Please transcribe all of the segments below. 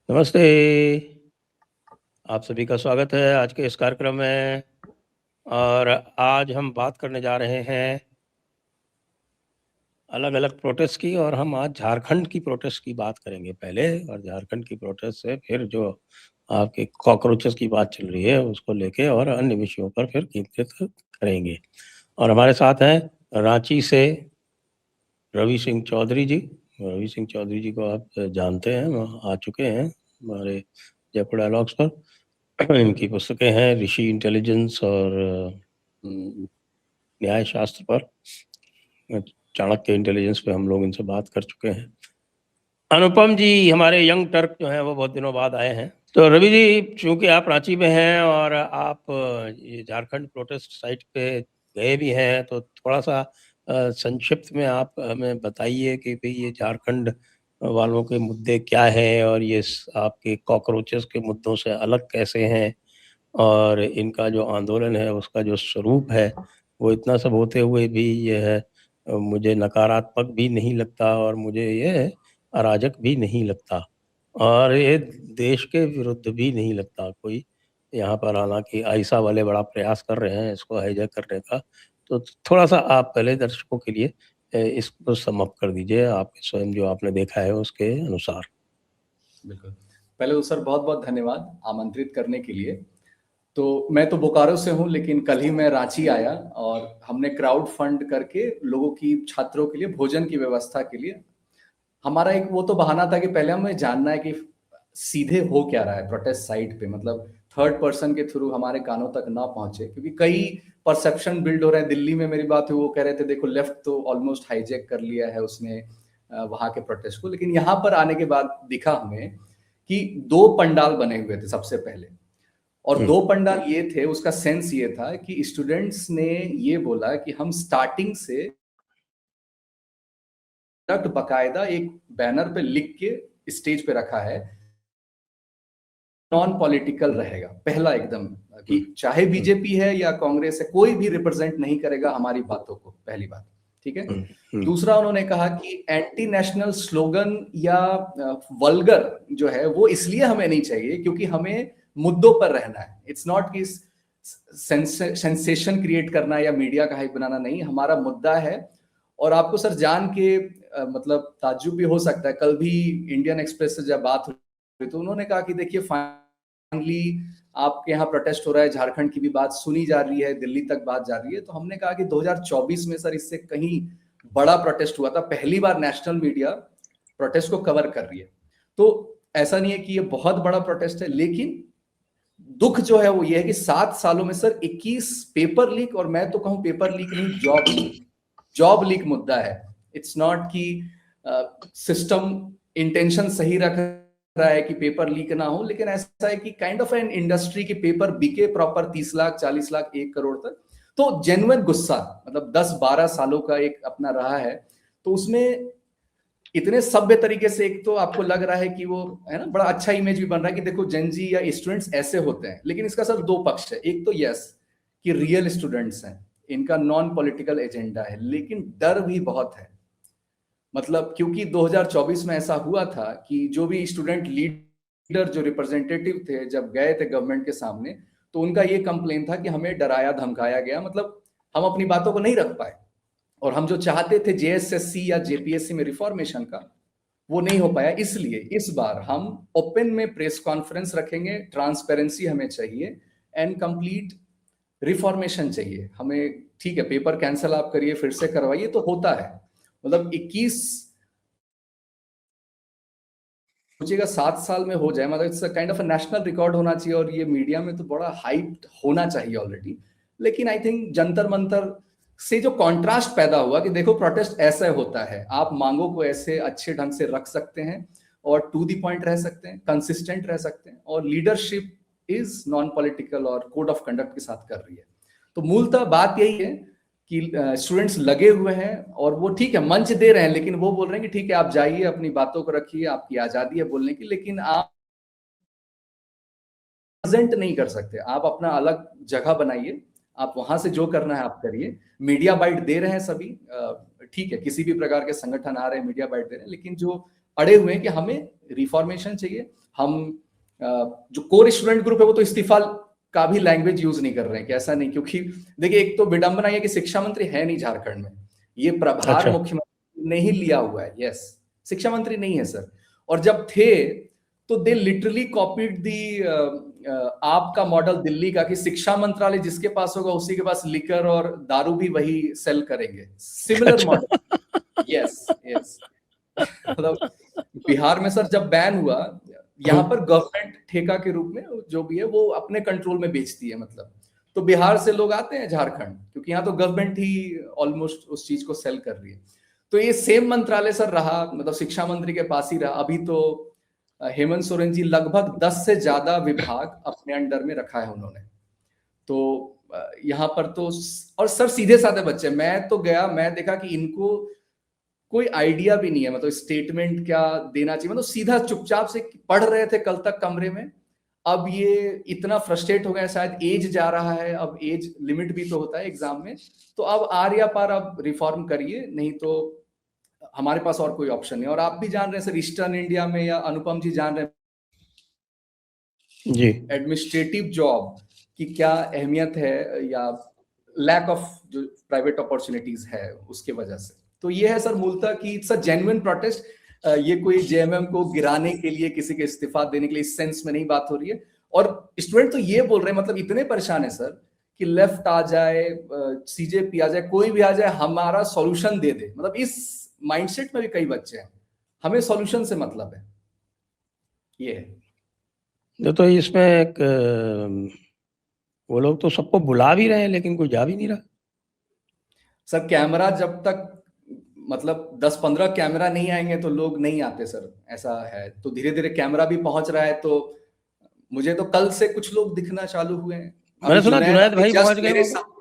नमस्ते। आप सभी का स्वागत है आज के इस कार्यक्रम में। और आज हम बात करने जा रहे हैं अलग-अलग प्रोटेस्ट की, और हम आज झारखंड की प्रोटेस्ट की बात करेंगे पहले, और झारखंड की प्रोटेस्ट से फिर जो आपके कॉकरोचेस की बात चल रही है उसको लेके और अन्य विषयों पर फिर केंद्रित करेंगे। और हमारे साथ हैं रांची से रवि सिंह चौधरी जी। रवि सिंह चौधरी जी को आप जानते हैं, वो आ चुके हैं हमारे जयपुर डायलॉग्स पर। इनकी पुस्तकें हैं ऋषि इंटेलिजेंस और न्याय शास्त्र पर, चाणक्य इंटेलिजेंस पे हम लोग इनसे बात कर चुके हैं। अनुपम जी हमारे यंग टर्क जो हैं वो बहुत दिनों बाद आए हैं। तो रवि जी, चूंकि आप रांची में हैं और आप ये झारखंड प्रोटेस्ट साइट पे गए भी हैं, तो थोड़ा सा संक्षिप्त में आप हमें बताइए कि भाई ये झारखंड वालों के मुद्दे क्या हैं, और ये आपके कॉकरोचेस के मुद्दों से अलग कैसे हैं, और इनका जो आंदोलन है उसका जो स्वरूप है वो इतना सब होते हुए भी ये है मुझे नकारात्मक भी नहीं लगता, और मुझे ये अराजक भी नहीं लगता, और ये देश के विरुद्ध भी नहीं लगता कोई। यहाँ पर हालांकि आइसा वाले बड़ा प्रयास कर रहे हैं इसको हाईजैक करने का। तो थोड़ा सा आप पहले दर्शकों के लिए इसको समअप कर दीजिए, आप स्वयं जो आपने देखा है उसके अनुसार। बिल्कुल। पहले तो सर बहुत-बहुत धन्यवाद आमंत्रित करने के लिए। तो मैं तो बोकारो से हूँ, लेकिन कल ही मैं रांची आया और हमने क्राउड फंड करके लोगों की, छात्रों के लिए भोजन की व्यवस्था के लिए, हमारा एक वो तो बहाना था कि पहले हमें जानना है कि सीधे हो क्या रहा है प्रोटेस्ट साइट पे, मतलब थर्ड पर्सन के थ्रू हमारे कानों तक ना पहुंचे, क्योंकि कई परसेप्शन बिल्ड हो रहे हैं। दिल्ली में मेरी बात हुई, वो कह रहे थे देखो लेफ्ट तो ऑलमोस्ट हाईजैक कर लिया है उसने वहां के प्रोटेस्ट को। लेकिन यहाँ पर आने के बाद दिखा हमें कि दो पंडाल बने हुए थे सबसे पहले, और दो पंडाल ये थे, उसका सेंस ये था कि स्टूडेंट्स ने ये बोला कि हम स्टार्टिंग से बकायदा एक बैनर पे लिख के स्टेज पे रखा है, नॉन पॉलिटिकल रहेगा। पहला एकदम कि चाहे बीजेपी है या कांग्रेस है, कोई भी रिप्रेजेंट नहीं करेगा हमारी बातों को, पहली बात, ठीक है। दूसरा उन्होंने कहा कि एंटी नेशनल स्लोगन या वल्गर जो है वो इसलिए हमें नहीं चाहिए क्योंकि हमें मुद्दों पर रहना है। इट्स नॉट कि सेंसेशन क्रिएट करना या मीडिया का हाइप बनाना, नहीं, हमारा मुद्दा है। और आपको सर जान के मतलब ताज्जुब भी हो सकता है, कल भी इंडियन एक्सप्रेस से जब बात हुई तो उन्होंने कहा कि देखिए फाइनली आपके यहाँ प्रोटेस्ट हो रहा है, झारखंड की भी बात सुनी जा रही है, दिल्ली तक बात जा रही है। तो हमने कहा कि 2024 में सर इससे कहीं बड़ा प्रोटेस्ट हुआ था, पहली बार नेशनल मीडिया प्रोटेस्ट को कवर कर रही है। तो ऐसा नहीं है कि ये बहुत बड़ा प्रोटेस्ट है, लेकिन दुख जो है वो ये है कि 7 सालों में सर 21 पेपर लीक, और मैं तो कहूं पेपर लीक नहीं, जॉब लीक मुद्दा है। इट्स नॉट कि सिस्टम इंटेंशन सही रख रहा है कि पेपर लीक ना हो, लेकिन ऐसा है कि काइंड ऑफ एन इंडस्ट्री की पेपर बिके प्रॉपर 30 लाख 40 लाख 1 करोड़ तक। तो जेन्युइन गुस्सा, मतलब 10-12 सालों का एक अपना रहा है, तो उसमें इतने सभ्य तरीके से, एक तो आपको लग रहा है कि वो है ना, बड़ा अच्छा इमेज भी बन रहा है कि देखो जेनजी या स्टूडेंट्स ऐसे होते हैं। लेकिन इसका सर दो पक्ष है। एक तो यस कि रियल स्टूडेंट्स हैं, इनका नॉन पॉलिटिकल एजेंडा है, लेकिन डर भी बहुत है। मतलब क्योंकि 2024 में ऐसा हुआ था कि जो भी स्टूडेंट लीडर, जो रिप्रेजेंटेटिव थे, जब गए थे गवर्नमेंट के सामने, तो उनका ये कंप्लेन था कि हमें डराया धमकाया गया, मतलब हम अपनी बातों को नहीं रख पाए। और हम जो चाहते थे जेएसएससी या जेपीएससी में रिफॉर्मेशन का, वो नहीं हो पाया। इसलिए इस बार हम ओपन में प्रेस कॉन्फ्रेंस रखेंगे, ट्रांसपेरेंसी हमें चाहिए, एंड कंप्लीट रिफॉर्मेशन चाहिए हमें। ठीक है, पेपर कैंसिल आप करिए, फिर से करवाइए, तो होता है। मतलब 21 सोचिएगा 7 साल में हो जाए, मतलब it's kind of national record होना चाहिए, और ये मीडिया में तो बड़ा हाइप होना चाहिए ऑलरेडी। लेकिन आई थिंक जंतर मंतर से जो कॉन्ट्रास्ट पैदा हुआ कि देखो प्रोटेस्ट ऐसा होता है, आप मांगों को ऐसे अच्छे ढंग से रख सकते हैं और टू दी पॉइंट रह सकते हैं, कंसिस्टेंट रह सकते हैं, और लीडरशिप इज नॉन पॉलिटिकल और कोड ऑफ कंडक्ट के साथ कर रही है। तो मूलतः बात यही है कि स्टूडेंट्स लगे हुए हैं, और वो ठीक है मंच दे रहे हैं, लेकिन वो बोल रहे हैं कि ठीक है आप जाइए, अपनी बातों को रखिए, आपकी आजादी है बोलने की, लेकिन आप प्रेजेंट नहीं कर सकते। आप अपना अलग जगह बनाइए, आप वहां से जो करना है आप करिए। मीडिया बाइट दे रहे हैं सभी, ठीक है, किसी भी प्रकार के संगठन आ रहे हैं मीडिया बाइट दे रहे हैं, लेकिन जो अड़े हुए हैं कि हमें रिफॉर्मेशन चाहिए। हम जो कोर स्टूडेंट ग्रुप है वो तो इस्तीफा का भी लैंग्वेज यूज नहीं कर रहे हैं कि ऐसा नहीं, क्योंकि देखिए एक तो विडंबना है कि शिक्षा मंत्री है नहीं झारखंड में, ये प्रभार अच्छा। मुख्यमंत्री ने ही लिया हुआ है। यस, शिक्षा मंत्री नहीं है सर। और जब थे तो दे लिटरली कॉपीड दी आपका मॉडल दिल्ली का कि शिक्षा मंत्रालय जिसके पास होगा उसी के पास लिकर और दारू भी वही सेल करेंगे, सिमिलर अच्छा। मॉडल। Yes yes. मतलब बिहार में सर जब बैन हुआ, यहाँ पर गवर्नमेंट ठेका के रूप में जो भी है वो अपने कंट्रोल में बेचती है, मतलब तो बिहार से लोग आते हैं झारखंड, क्योंकि यहाँ तो गवर्नमेंट ही ऑलमोस्ट उस चीज को सेल कर रही है। तो ये सेम मंत्रालय सर रहा, मतलब शिक्षा मंत्री के पास ही रहा। अभी तो हेमंत सोरेन जी लगभग 10 से ज्यादा विभाग अपने अंडर में रखा है उन्होंने। तो यहाँ पर तो, और सर सीधे साधे बच्चे, मैं तो गया, मैं देखा कि इनको कोई आइडिया भी नहीं है मतलब स्टेटमेंट क्या देना चाहिए, मतलब सीधा चुपचाप से पढ़ रहे थे कल तक कमरे में। अब ये इतना फ्रस्ट्रेट हो गया, शायद एज जा रहा है, अब एज लिमिट भी तो होता है एग्जाम में, तो अब आर या पार अब रिफॉर्म करिए, नहीं तो हमारे पास और कोई ऑप्शन नहीं। और आप भी जान रहे हैं सर ईस्टर्न इंडिया में, या अनुपम जी जान रहे हैं जी। एडमिनिस्ट्रेटिव जॉब की क्या अहमियत है, या लैक ऑफ जो प्राइवेट अपॉर्चुनिटीज है उसके वजह से। तो ये है सर मूलतः कि इट्स अ जेन्युइन प्रोटेस्ट। ये कोई जेएमएम को गिराने के लिए, किसी के इस्तीफा देने के लिए, इस सेंस में नहीं बात हो रही है। और स्टूडेंट तो ये बोल रहे हैं, मतलब इतने परेशान है सर कि लेफ्ट आ जाए, सीजेपी आ जाए, कोई भी आ जाए, हमारा सॉल्यूशन दे दे, मतलब इस माइंडसेट में भी कई बच्चे हैं, हमें सॉल्यूशन से मतलब है, ये है। तो इसमें एक वो लोग तो सबको बुला भी रहे हैं लेकिन कोई जा भी नहीं रहा। सर कैमरा जब तक, मतलब 10-15 कैमरा नहीं आएंगे तो लोग नहीं आते सर, ऐसा है। तो धीरे धीरे कैमरा भी पहुंच रहा है, तो मुझे तो कल से कुछ लोग दिखना चालू हुए हैं। अभी मैंने सुना जुनैद जुनैद अभी भाई पहुंच जस्ट गए वहां पर।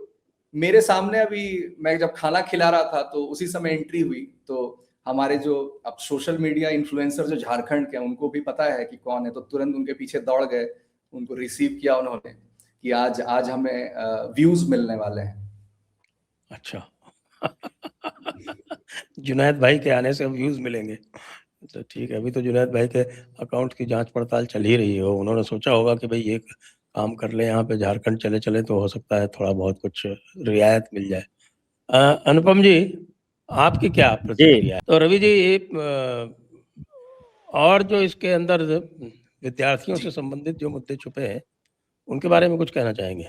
मेरे सामने अभी मैं जब खाना खिला रहा था तो उसी समय एंट्री हुई। तो हमारे जो अब सोशल मीडिया इन्फ्लुएंसर जो झारखंड के हैं उनको भी पता है कि कौन है, तो तुरंत उनके पीछे दौड़ गए, उनको रिसीव किया उन्होंने कि आज आज हमें व्यूज मिलने वाले हैं। अच्छा। जुनैद भाई के आने से व्यूज मिलेंगे, तो ठीक है। अभी तो जुनैद भाई के अकाउंट की जांच पड़ताल चल ही रही है। उन्होंने सोचा होगा कि भाई ये काम कर ले यहाँ पे, झारखंड चले चले तो हो सकता है थोड़ा बहुत कुछ रियायत मिल जाए। अनुपम जी, आपकी क्या जी प्रतिक्रिया है? तो रवि जी, और जो इसके अंदर विद्यार्थियों से संबंधित जो मुद्दे छुपे हैं उनके बारे में कुछ कहना चाहेंगे?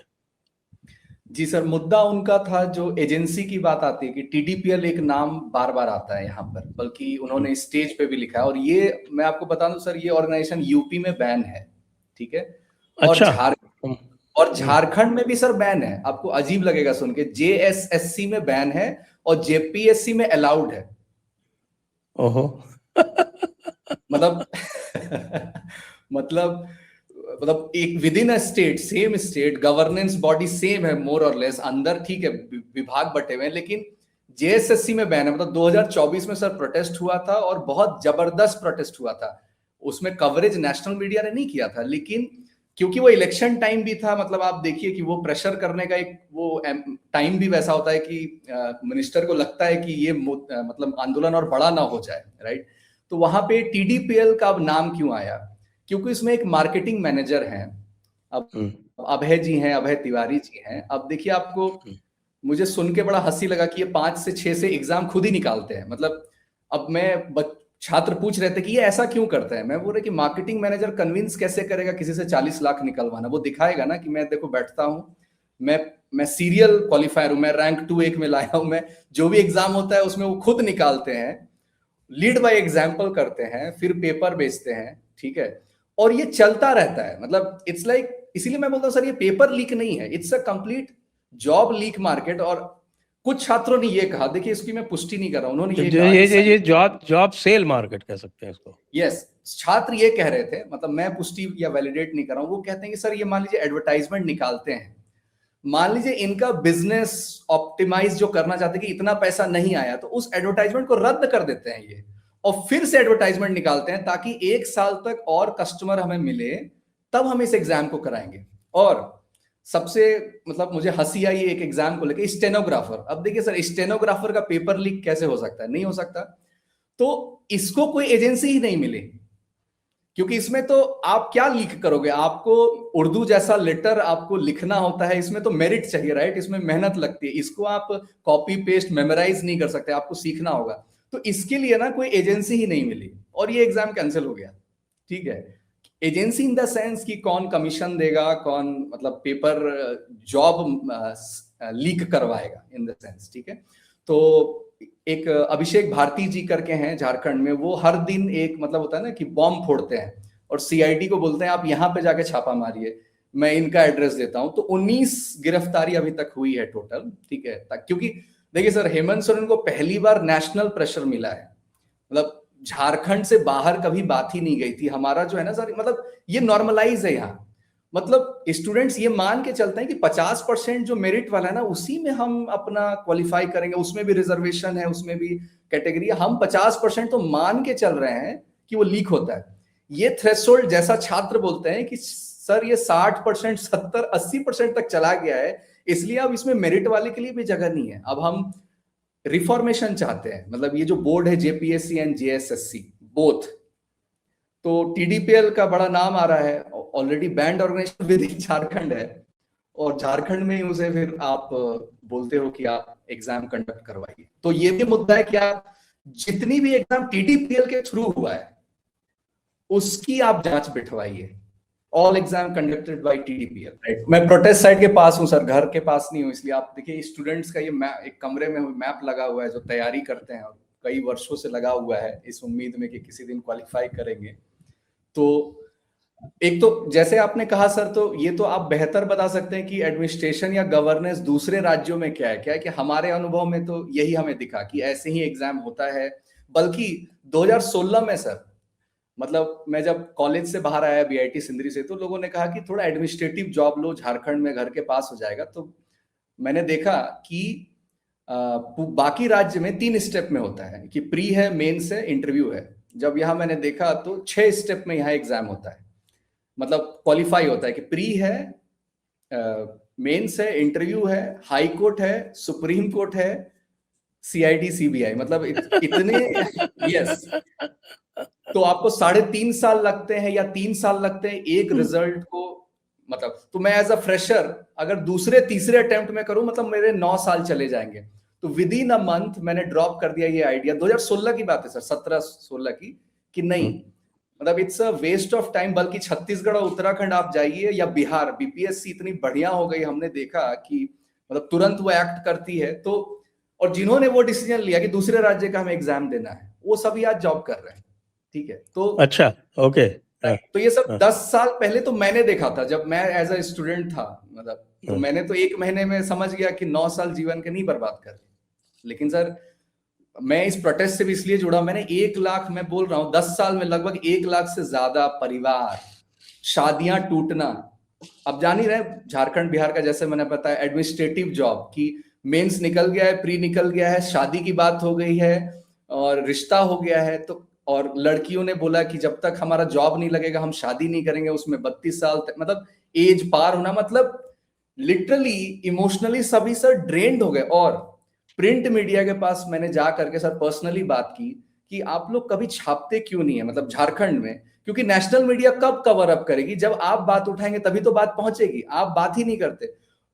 जी सर, मुद्दा उनका था जो एजेंसी की बात आती है कि टीडीपीएल एक नाम बार बार आता है यहाँ पर, बल्कि उन्होंने स्टेज पे भी लिखा है। और ये मैं आपको बता दूं सर, ये ऑर्गेनाइजेशन यूपी में बैन है, ठीक है। और अच्छा। झारखंड में भी सर बैन है। आपको अजीब लगेगा सुन के, जेएसएससी में बैन है और जेपीएससी में अलाउड है। ओहो। मतलब मतलब मतलब एक with in a state, same state, governance body same है मोर और लेस, अंदर ठीक है विभाग बटे हुए हैं, लेकिन जेएसएससी में बैन है। मतलब 2024 में सर प्रोटेस्ट हुआ था और बहुत जबरदस्त प्रोटेस्ट हुआ था। उसमें कवरेज नेशनल मीडिया ने नहीं किया था, लेकिन क्योंकि वो इलेक्शन टाइम भी था, मतलब आप देखिए कि वो प्रेशर करने का एक वो टाइम भी वैसा होता है कि मिनिस्टर को लगता है कि ये मतलब आंदोलन और बड़ा ना हो जाए, राइट। तो वहां पे टीडीपीएल का नाम क्यों आया? क्योंकि इसमें एक मार्केटिंग मैनेजर हैं, अब अभय जी हैं, अभय तिवारी जी हैं। अब देखिए आपको, मुझे सुन के बड़ा हंसी लगा कि ये 5 से 6 से एग्जाम खुद ही निकालते हैं। मतलब अब मैं छात्र पूछ रहे थे कि ये ऐसा क्यों करते हैं, मैं बोल रहा कि मार्केटिंग मैनेजर कन्विंस कैसे करेगा किसी से 40 लाख निकलवाना? वो दिखाएगा ना कि मैं देखो बैठता हूं, मैं सीरियल क्वालिफायर हूं, मैं रैंक 2 1 में लाया हूं, मैं जो भी एग्जाम होता है उसमें वो खुद निकालते हैं, लीड बाय एग्जाम्पल करते हैं, फिर पेपर बेचते हैं, ठीक है। और ये चलता रहता है, मतलब इट्स लाइक, इसीलिए मैं बोलता हूं सर ये पेपर लीक नहीं है, it's a complete job leak market. और कुछ छात्रों ने ये कहा, देखिए इसकी मैं पुष्टि नहीं कर रहा हूं, उन्होंने ये कहा ये जॉब सेल मार्केट कह सकते हैं इसको। यस, छात्र ये कह रहे थे, मतलब मैं पुष्टि या वैलिडेट नहीं कर रहा हूं, वो कहते हैं कि सर ये मान लीजिए एडवर्टाइजमेंट निकालते हैं, मान लीजिए इनका बिजनेस ऑप्टिमाइज जो करना चाहते कि इतना पैसा नहीं आया, तो उस एडवर्टाइजमेंट को रद्द कर देते हैं ये, और फिर से एडवर्टाइजमेंट निकालते हैं ताकि 1 साल तक और कस्टमर हमें मिले, तब हम इस एग्जाम को कराएंगे। और सबसे मतलब मुझे हंसी आई एक एग्जाम को लेकर, स्टेनोग्राफर। अब देखिए सर, स्टेनोग्राफर का पेपर लीक कैसे हो सकता है? नहीं हो सकता। तो इसको कोई एजेंसी ही नहीं मिली, क्योंकि इसमें तो आप क्या लीक करोगे, आपको उर्दू जैसा लेटर आपको लिखना होता है, इसमें तो मेरिट चाहिए, राइट, इसमें मेहनत लगती है, इसको आप कॉपी पेस्ट मेमोराइज नहीं कर सकते, आपको सीखना होगा। तो इसके लिए ना कोई एजेंसी ही नहीं मिली और ये एग्जाम कैंसिल हो गया। ठीक है, एजेंसी इन द सेंस कि कौन कमीशन देगा, कौन मतलब पेपर जॉब लीक करवाएगा इन द सेंस। ठीक है, तो एक अभिषेक भारती जी करके हैं झारखंड में, वो हर दिन एक मतलब होता है ना कि बॉम्ब फोड़ते हैं और सीआईडी को बोलते हैं आप यहाँ पे जाके छापा मारिए, मैं इनका एड्रेस देता हूं। तो 19 गिरफ्तारी अभी तक हुई है टोटल। ठीक है, क्योंकि देखिए सर, हेमंत सोरेन को पहली बार नेशनल प्रेशर मिला है, मतलब झारखंड से बाहर कभी बात ही नहीं गई थी। हमारा जो है ना सर, मतलब ये नॉर्मलाइज है यहाँ, मतलब स्टूडेंट्स ये मान के चलते हैं कि 50% जो मेरिट वाला है ना, उसी में हम अपना क्वालिफाई करेंगे, उसमें भी रिजर्वेशन है, उसमें भी कैटेगरी, हम 50% तो मान के चल रहे हैं कि वो लीक होता है। ये थ्रेशोल्ड जैसा छात्र बोलते हैं कि सर ये 60%, 70, 80% तक चला गया है, इसलिए अब इसमें मेरिट वाले के लिए भी जगह नहीं है। अब हम रिफॉर्मेशन चाहते हैं, मतलब ये जो बोर्ड है जेपीएससी एंड जेएसएससी बोथ, तो टीडीपीएल का बड़ा नाम आ रहा है, already banned organisation within Jharkhand है, और झारखंड में ही उसे फिर आप बोलते हो कि आप एग्जाम कंडक्ट करवाइए। तो ये भी मुद्दा है कि आप जितनी भी एग्जाम टीडीपीएल के थ्रू हुआ है उसकी आप जांच बिठवाइए, all exam conducted by TDPL, right. मैं प्रोटेस्ट साइट के पास हूं सर, घर के पास नहीं हूं, इसलिए आप देखिए स्टूडेंट्स का ये एक कमरे में मैप लगा हुआ है जो तैयारी करते हैं, और कई वर्षों से लगा हुआ है इस उम्मीद में कि किसी दिन क्वालिफाई करेंगे। तो एक तो जैसे आपने कहा सर, तो ये तो आप बेहतर बता सकते हैं कि एडमिनिस्ट्रेशन या गवर्नेंस दूसरे राज्यों में क्या है कि हमारे अनुभव में तो यही हमें दिखा कि ऐसे ही एग्जाम होता है। बल्कि 2016 में सर, मतलब मैं जब कॉलेज से बाहर आया बीआईटी सिंदरी से, तो लोगों ने कहा कि थोड़ा एडमिनिस्ट्रेटिव जॉब लो, झारखंड में घर के पास हो जाएगा। तो मैंने देखा कि बाकी राज्य में 3 स्टेप में होता है कि प्री है, मेंस है, इंटरव्यू है। जब यहाँ मैंने देखा तो 6 स्टेप में यहाँ एग्जाम होता है, मतलब क्वालिफाई होता है कि प्री है, मेंस है, इंटरव्यू है, हाई कोर्ट है, सुप्रीम कोर्ट है, सीआईडी सीबीआई, मतलब इतने यस। तो आपको 3.5 साल लगते हैं या 3 साल लगते हैं एक रिजल्ट को, मतलब तो मैं एज अ फ्रेशर अगर दूसरे तीसरे अटेम्प्ट में करूं, मतलब मेरे 9 साल चले जाएंगे। तो विद इन अ मंथ मैंने ड्रॉप कर दिया ये आइडिया। 2016 की बात है सर, 17-16 की, कि नहीं मतलब it's a waste of time. बल्कि छत्तीसगढ़ और उत्तराखंड आप जाइए या बिहार, बीपीएससी इतनी बढ़िया हो गई, हमने देखा कि मतलब तुरंत वो एक्ट करती है। तो और जिन्होंने वो डिसीजन लिया कि दूसरे राज्य का हमें एग्जाम देना है, वो सभी आज जॉब कर रहे हैं। ठीक है, तो अच्छा, ओके। तो ये सब 10 साल पहले तो मैंने देखा था जब मैं एज अ स्टूडेंट था, मतलब तो मैंने तो 1 महीने में समझ गया कि 9 साल जीवन के नहीं बर्बाद कर। लेकिन सर मैं इस प्रोटेस्ट से भी इसलिए जुड़ा, मैंने 1 लाख, मैं बोल रहा हूँ 10 साल में लगभग 1 लाख से ज्यादा परिवार, शादियां टूटना। अब जान ही रहे झारखंड बिहार का, जैसे मैंने बताया एडमिनिस्ट्रेटिव जॉब की, मेंस निकल गया है, प्री निकल गया है, शादी की बात हो गई है और रिश्ता हो गया है। तो और लड़कियों ने बोला कि जब तक हमारा जॉब नहीं लगेगा हम शादी नहीं करेंगे, उसमें 32 साल तक, मतलब एज पार होना, मतलब लिटरली इमोशनली सभी सर ड्रेन्ड हो गए। और प्रिंट मीडिया के पास मैंने जा करके सर पर्सनली बात की कि आप लोग कभी छापते क्यों नहीं है, मतलब झारखंड में, क्योंकि नेशनल मीडिया कब कवर अप करेगी, जब आप बात उठाएंगे तभी तो बात पहुंचेगी, आप बात ही नहीं करते।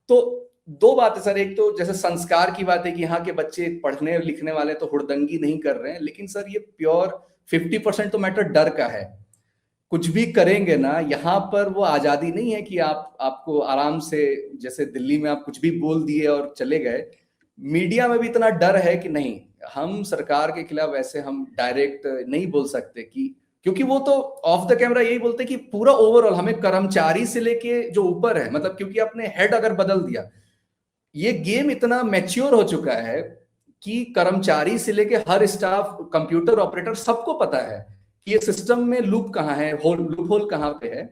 तो 2 बातें सर, एक तो जैसे संस्कार की बात है कि यहाँ के बच्चे पढ़ने लिखने वाले तो हुड़दंगी नहीं कर रहे हैं, लेकिन सर ये प्योर 50% तो मैटर डर का है। कुछ भी करेंगे ना, यहाँ पर वो आजादी नहीं है कि आपको आराम से, जैसे दिल्ली में आप कुछ भी बोल दिए और चले गए। मीडिया में भी इतना डर है कि नहीं, हम सरकार के खिलाफ ऐसे हम डायरेक्ट नहीं बोल सकते, कि क्योंकि वो तो ऑफ द कैमरा यही बोलते कि पूरा ओवरऑल हमें कर्मचारी से लेके जो ऊपर है, मतलब क्योंकि आपने हेड अगर बदल दिया, ये गेम इतना मैच्योर हो चुका है कि कर्मचारी से लेके हर स्टाफ, कंप्यूटर ऑपरेटर, सबको पता है कि ये सिस्टम में लूप कहाँ है, लूप होल कहाँ पे है।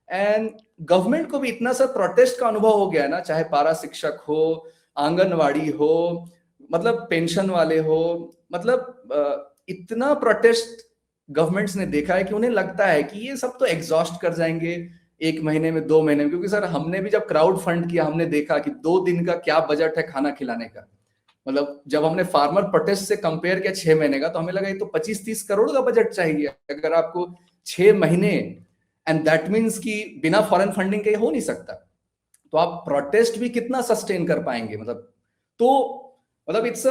एंड गवर्नमेंट को भी इतना सा प्रोटेस्ट का अनुभव हो गया है ना, चाहे पारा शिक्षक हो, आंगनवाड़ी हो, मतलब पेंशन वाले हो, मतलब इतना प्रोटेस्ट गवर्नमेंट्स ने देखा है कि उन्हें लगता है कि ये सब तो एग्जॉस्ट कर जाएंगे 1 महीने में, 2 महीने में। क्योंकि सर हमने भी जब क्राउड फंड किया, हमने देखा कि 2 दिन का क्या बजट है खाना खिलाने का, मतलब जब हमने फार्मर प्रोटेस्ट से कंपेयर किया 6 महीने का, तो हमें लगा ये तो 25-30 करोड़ का बजट चाहिए अगर आपको 6 महीने, एंड दैट मीन्स कि बिना फॉरेन फंडिंग के हो नहीं सकता। तो आप प्रोटेस्ट भी कितना सस्टेन कर पाएंगे, मतलब तो मतलब इट्स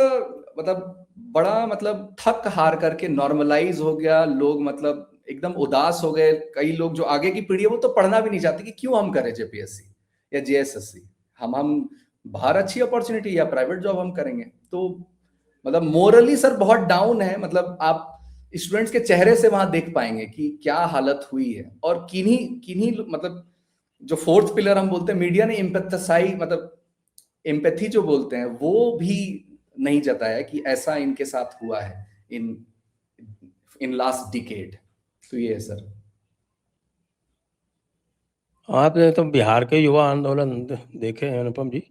मतलब बड़ा मतलब थक हार करके नॉर्मलाइज हो गया, लोग मतलब एकदम उदास हो गए। कई लोग जो आगे की पीढ़ी है वो तो पढ़ना भी नहीं चाहती कि क्यों हम करें जेपीएससी या जेएसएससी, हम बाहर अच्छी अपॉर्चुनिटी या प्राइवेट जॉब हम करेंगे। तो मतलब मोरली सर बहुत डाउन है, मतलब आप स्टूडेंट्स के चेहरे से वहां देख पाएंगे कि क्या हालत हुई है। और किन्हीं किन्हीं मतलब जो फोर्थ पिलर हम बोलते हैं, मीडिया ने एम्पैथाई मतलब एम्पैथी जो बोलते हैं वो भी नहीं जताया कि ऐसा इनके साथ हुआ है इन इन लास्ट डिकेड। तो ये है सर। आपने तो बिहार के युवा आंदोलन देखे हैं अनुपम जी?